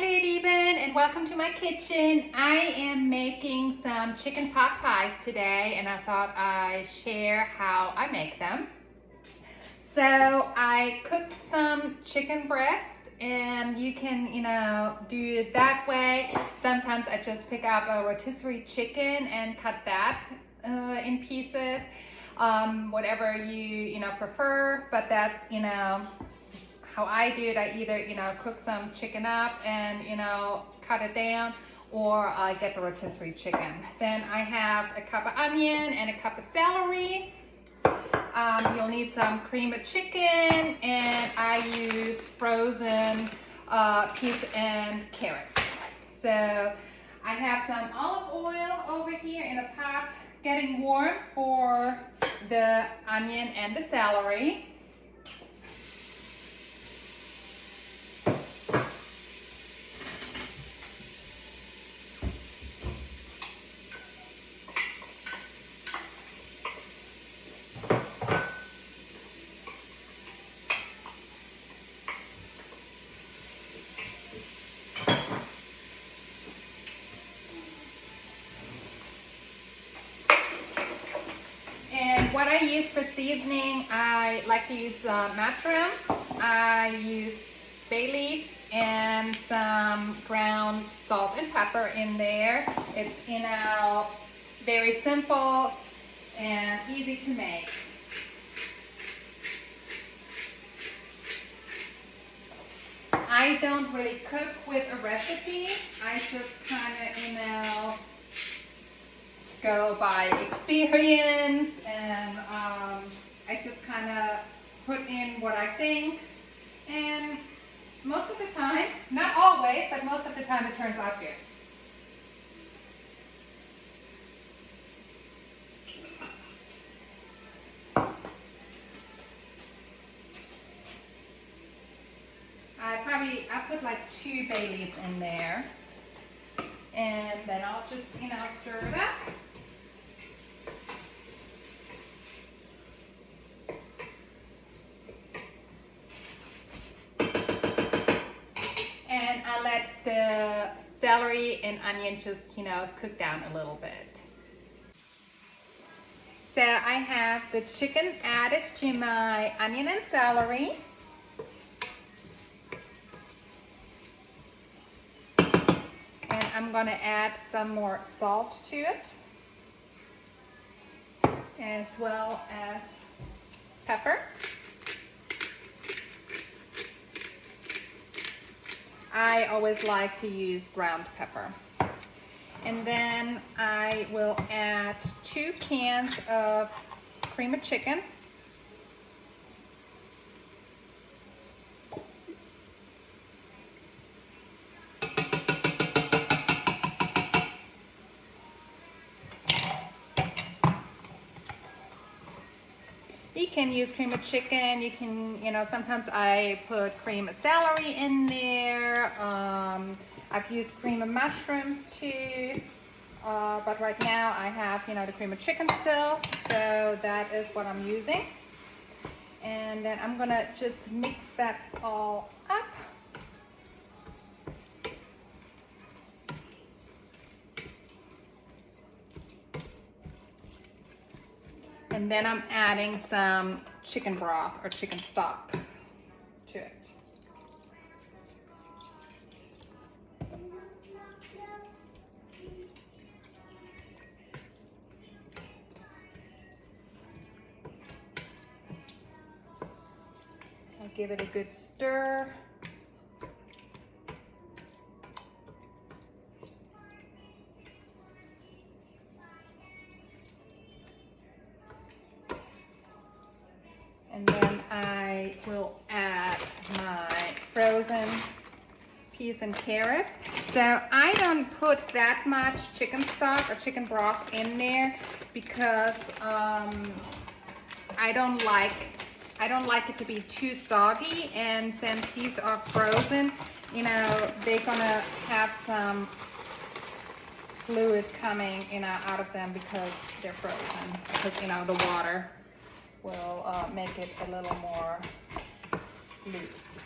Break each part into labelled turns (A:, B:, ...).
A: Hallo ihr Lieben and welcome to my kitchen. I am making some chicken pot pies today and I thought I'd share how I make them. So I cooked some chicken breast and you can, do it that way. Sometimes I just pick up a rotisserie chicken and cut that in pieces. Whatever you prefer, but that's, how I do it. I either, cook some chicken up and, cut it down, or I get the rotisserie chicken. Then I have a cup of onion and a cup of celery. You'll need some cream of chicken, and I use frozen peas and carrots. So I have some olive oil over here in a pot getting warm for the onion and the celery. What I use for seasoning, I like to use marjoram. I use bay leaves and some ground salt and pepper in there. It's very simple and easy to make. I don't really cook with a recipe. I just kind of, go by experience, and I just kind of put in what I think, and most of the time, not always, but most of the time it turns out good. I put like 2 bay leaves in there, and then I'll just, stir it up. And I let the celery and onion just, cook down a little bit. So I have the chicken added to my onion and celery. And I'm gonna add some more salt to it, as well as pepper. I always like to use ground pepper. And then I will add 2 cans of cream of chicken. You can use cream of chicken. You can, sometimes I put cream of celery in there. I've used cream of mushrooms too. But right now I have, the cream of chicken still. So that is what I'm using. And then I'm gonna just mix that all up. And then I'm adding some chicken broth or chicken stock to it. I'll give it a good stir. And then I will add my frozen peas and carrots. So I don't put that much chicken stock or chicken broth in there because I don't like it to be too soggy, and since these are frozen, they're gonna have some fluid coming, out of them because they're frozen. Because the water will make it a little more loose.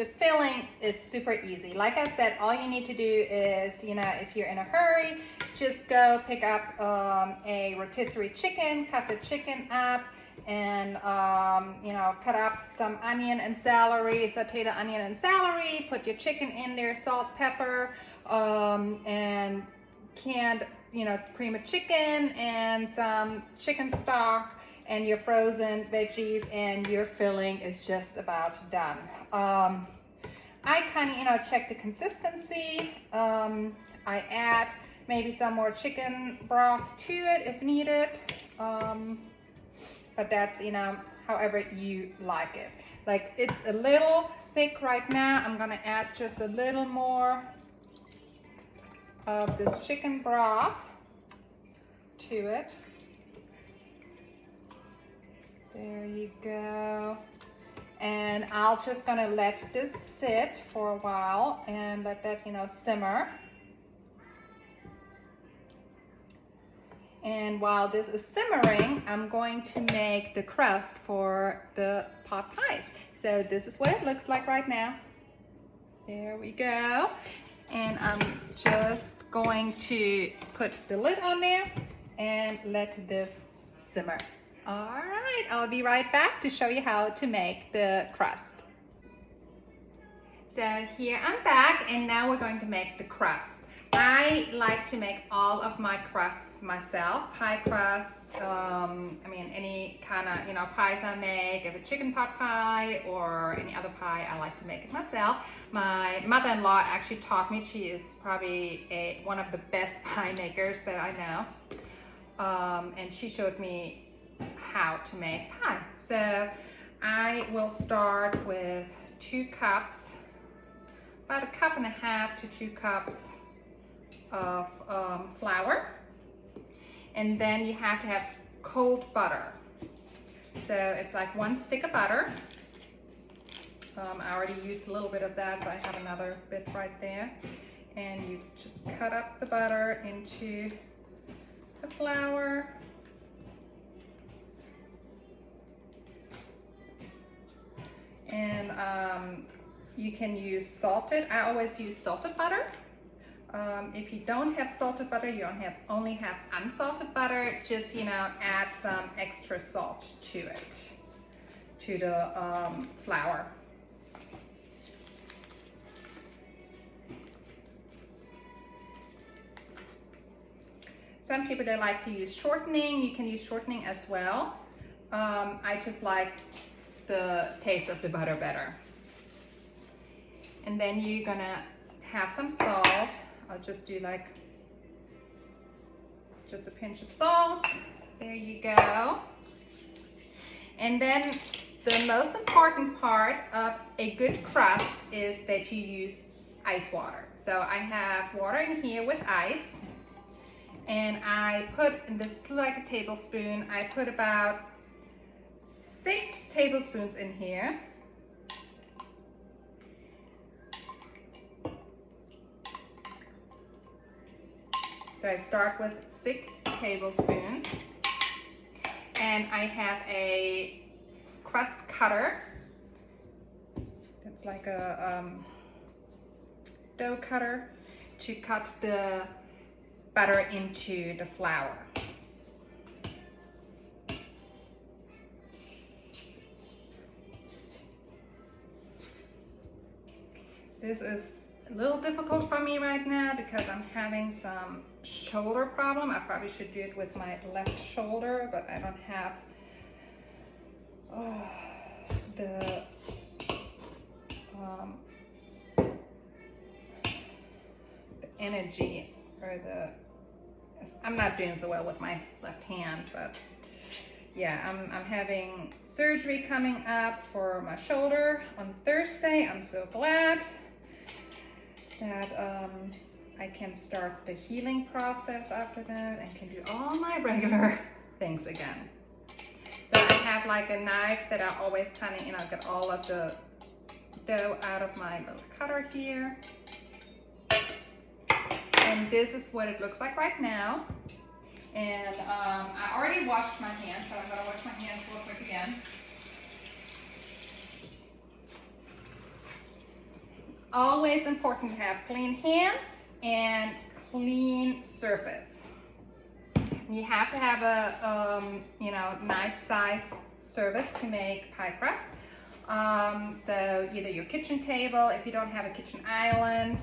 A: the filling is super easy. Like I said, all you need to do is, if you're in a hurry, just go pick up a rotisserie chicken, cut the chicken up, and cut up some onion and celery, saute the onion and celery, put your chicken in there, salt, pepper, and canned cream of chicken and some chicken stock and your frozen veggies, and your filling is just about done. I kind of check the consistency. I add maybe some more chicken broth to it if needed, but that's however you like it. Like, it's a little thick right now. I'm gonna add just a little more of this chicken broth to it. There you go. And I'll just gonna let this sit for a while and let that simmer. And while this is simmering, I'm going to make the crust for the pot pies. So this is what it looks like right now. There we go. And I'm just going to put the lid on there and let this simmer. All right, I'll be right back to show you how to make the crust. So here I'm back, and now we're going to make the crust. I like to make all of my crusts myself, pie crusts, any kind of, pies I make, if a chicken pot pie or any other pie, I like to make it myself. My mother-in-law actually taught me. She is probably one of the best pie makers that I know. And she showed me how to make pie. So I will start with 2 cups, about 1.5 cups to 2 cups of flour, and then you have to have cold butter. So it's like 1 stick of butter. I already used a little bit of that, so I have another bit right there. And you just cut up the butter into the flour. And you can use salted. I always use salted butter. If you don't have salted butter, you only have unsalted butter, just add some extra salt to it, to the flour. Some people, they like to use shortening. You can use shortening as well. I just like the taste of the butter better. And then you're gonna have some salt. I'll just do just a pinch of salt. There you go. And then the most important part of a good crust is that you use ice water. So I have water in here with ice, and I put, and this is like a tablespoon, I put about 6 tablespoons in here. So I start with 6 tablespoons, and I have a crust cutter. That's like a dough cutter to cut the butter into the flour. This is a little difficult for me right now because I'm having some shoulder problem. I probably should do it with my left shoulder, but I don't have the energy, or I'm not doing so well with my left hand, but yeah, I'm having surgery coming up for my shoulder on Thursday. I'm so glad that I can start the healing process after that and can do all my regular things again. So I have like a knife that I always kind of, get all of the dough out of my little cutter here. And this is what it looks like right now. And I already washed my hands, so I'm gonna wash my hands real quick again. always important to have clean hands and clean surface. You have to have a nice size surface to make pie crust. So either your kitchen table, if you don't have a kitchen island,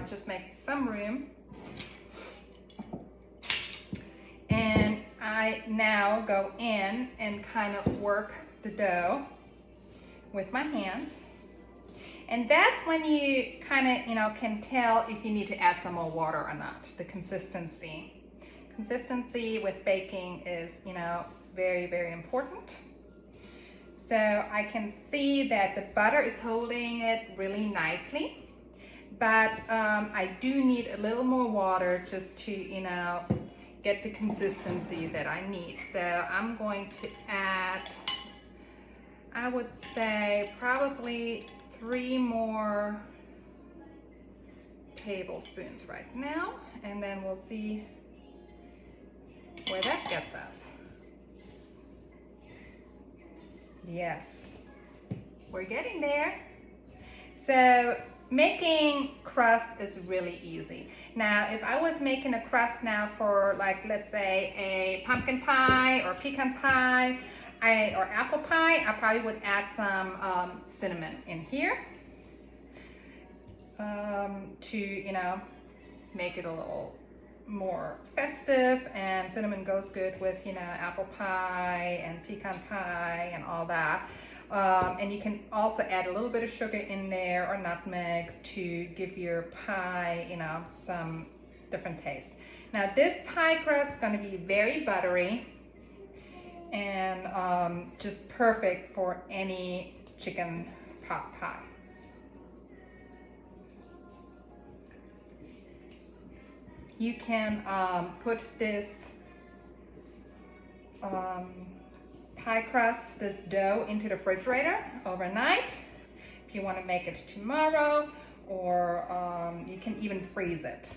A: just make some room. And I now go in and kind of work the dough with my hands. And that's when you kind of, can tell if you need to add some more water or not, the consistency. Consistency with baking is, very, very important. So I can see that the butter is holding it really nicely, but I do need a little more water just to, get the consistency that I need. So I'm going to add, I would say probably 3 more tablespoons right now, and then we'll see where that gets us. Yes, we're getting there. So making crust is really easy. Now, if I was making a crust now for, like, let's say a pumpkin pie or pecan pie or apple pie, I probably would add some cinnamon in here to, make it a little more festive, and cinnamon goes good with, apple pie and pecan pie and all that. And you can also add a little bit of sugar in there or nutmeg to give your pie, some different taste. Now this pie crust is going to be very buttery and just perfect for any chicken pot pie. You can put this pie crust, this dough, into the refrigerator overnight if you want to make it tomorrow, or you can even freeze it.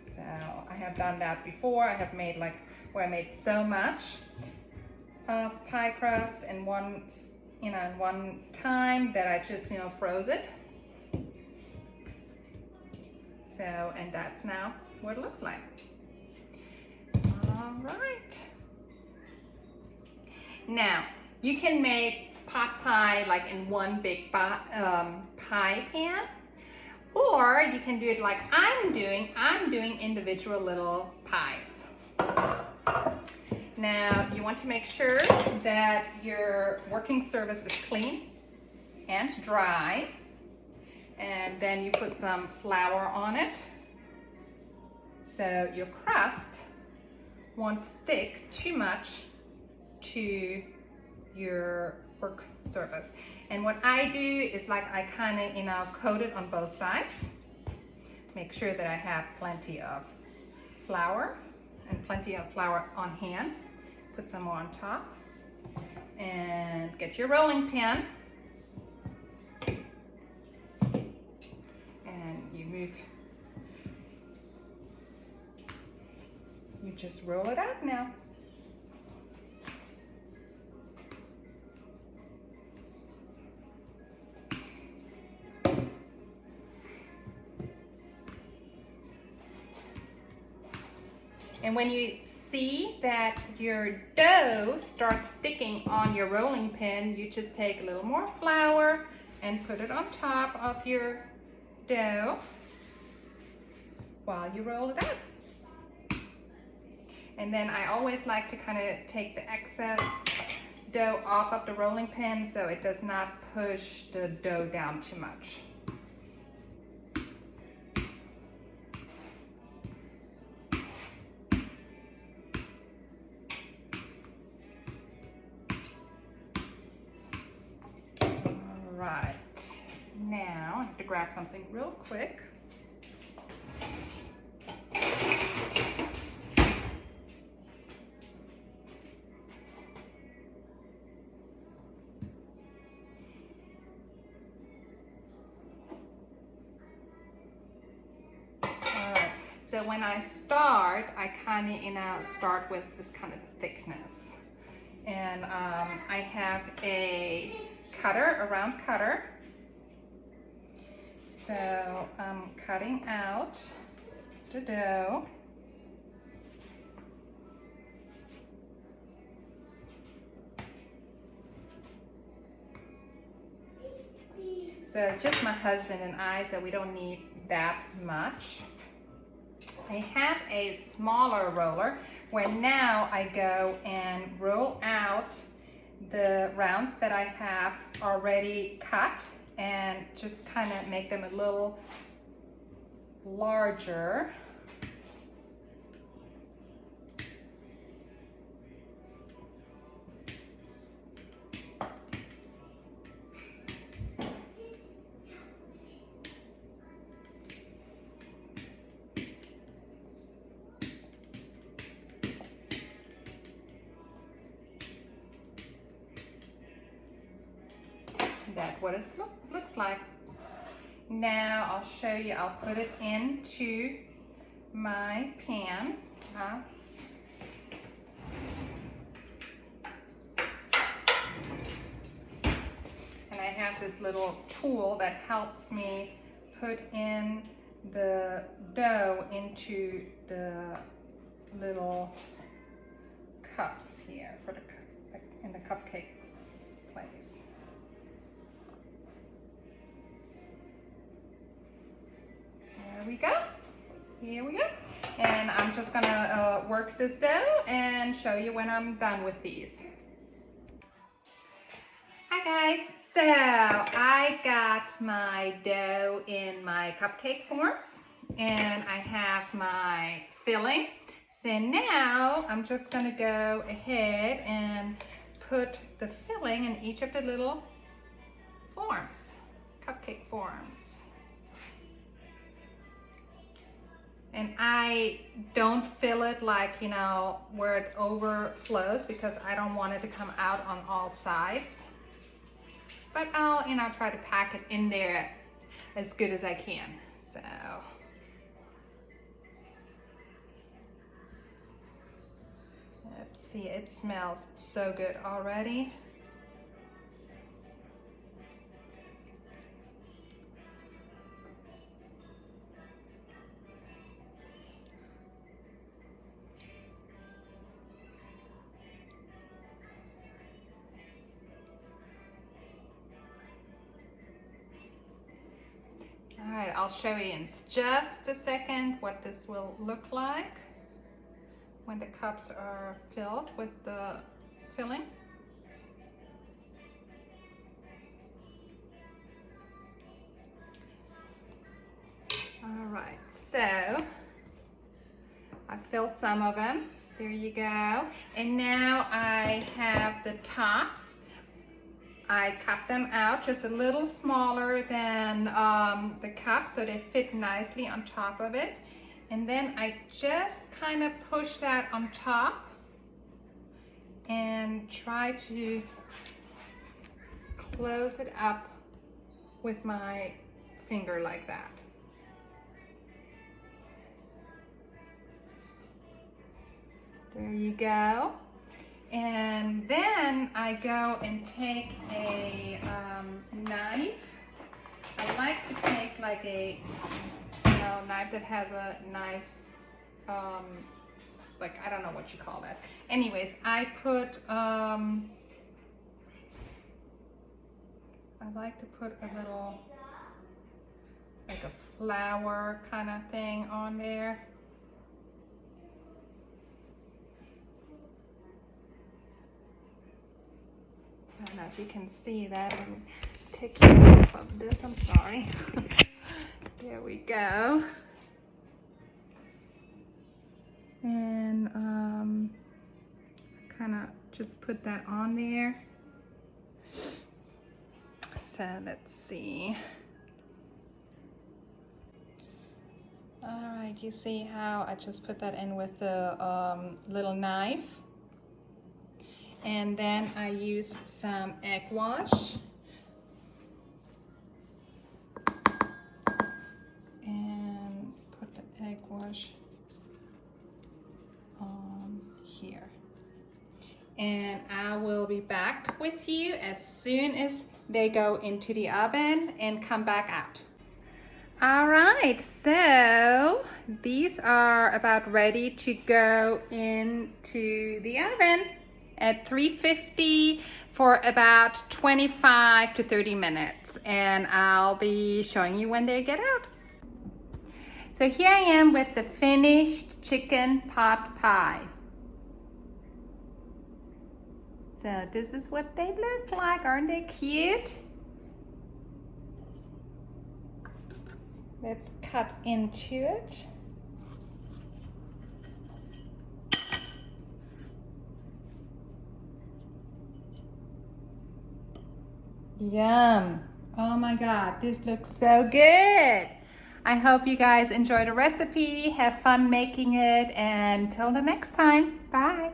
A: So I have done that before. I have made where I made so much of pie crust in one time that I just froze it. So, and that's now what it looks like. All right. Now, you can make pot pie like in one big pie pan, or you can do it like I'm doing. I'm doing individual little pies. Now, you want to make sure that your working surface is clean and dry, and then you put some flour on it so your crust won't stick too much to your work surface. And what I do is I kind of coat it on both sides. Make sure that I have plenty of flour and plenty of flour on hand. Put some more on top, and get your rolling pin, and you just roll it out now. And when you see that your dough starts sticking on your rolling pin, you just take a little more flour and put it on top of your dough while you roll it out. And then I always like to kind of take the excess dough off of the rolling pin so it does not push the dough down too much. Right, now I have to grab something real quick. Alright, so when I start, I kind of start with this kind of thickness. And I have a cutter, a round cutter, So I'm cutting out the dough. So it's just my husband and I, so we don't need that much. I have a smaller roller where now I go and roll out the rounds that I have already cut and just kind of make them a little larger. That's what it looks like. Now I'll show you, I'll put it into my pan. And I have this little tool that helps me put in the dough into the little cups here for in the cupcake place. There we go. Here we go. And I'm just gonna work this dough and show you when I'm done with these. Hi guys, so I got my dough in my cupcake forms and I have my filling. So now I'm just gonna go ahead and put the filling in each of the little forms, cupcake forms. And I don't fill it like, you know, where it overflows because I don't want it to come out on all sides. But I'll, you know, try to pack it in there as good as I can. So. Let's see, it smells so good already. All right, I'll show you in just a second what this will look like when the cups are filled with the filling. All right, so I filled some of them. There you go. And now I have the tops. I cut them out just a little smaller than the cup so they fit nicely on top of it. And then I just kind of push that on top and try to close it up with my finger like that. There you go. And then I go and take a knife. I like to take like a knife that has a nice, like, I don't know what you call that. Anyways, I put, I like to put a little, like a flower kind of thing on there. I don't know if you can see that. I'm taking off of this, I'm sorry. There we go. And kind of just put that on there. So let's see. All right, you see how I just put that in with the little knife. And then I use some egg wash. And put the egg wash on here. And I will be back with you as soon as they go into the oven and come back out. All right, so these are about ready to go into the oven at 350 for about 25 to 30 minutes, and I'll be showing you when they get out. So here I am with the finished chicken pot pie. So this is what they look like. Aren't they cute? Let's cut into it. Yum. Oh my God, this looks so good. I hope you guys enjoy the recipe, have fun making it, and till the next time, bye.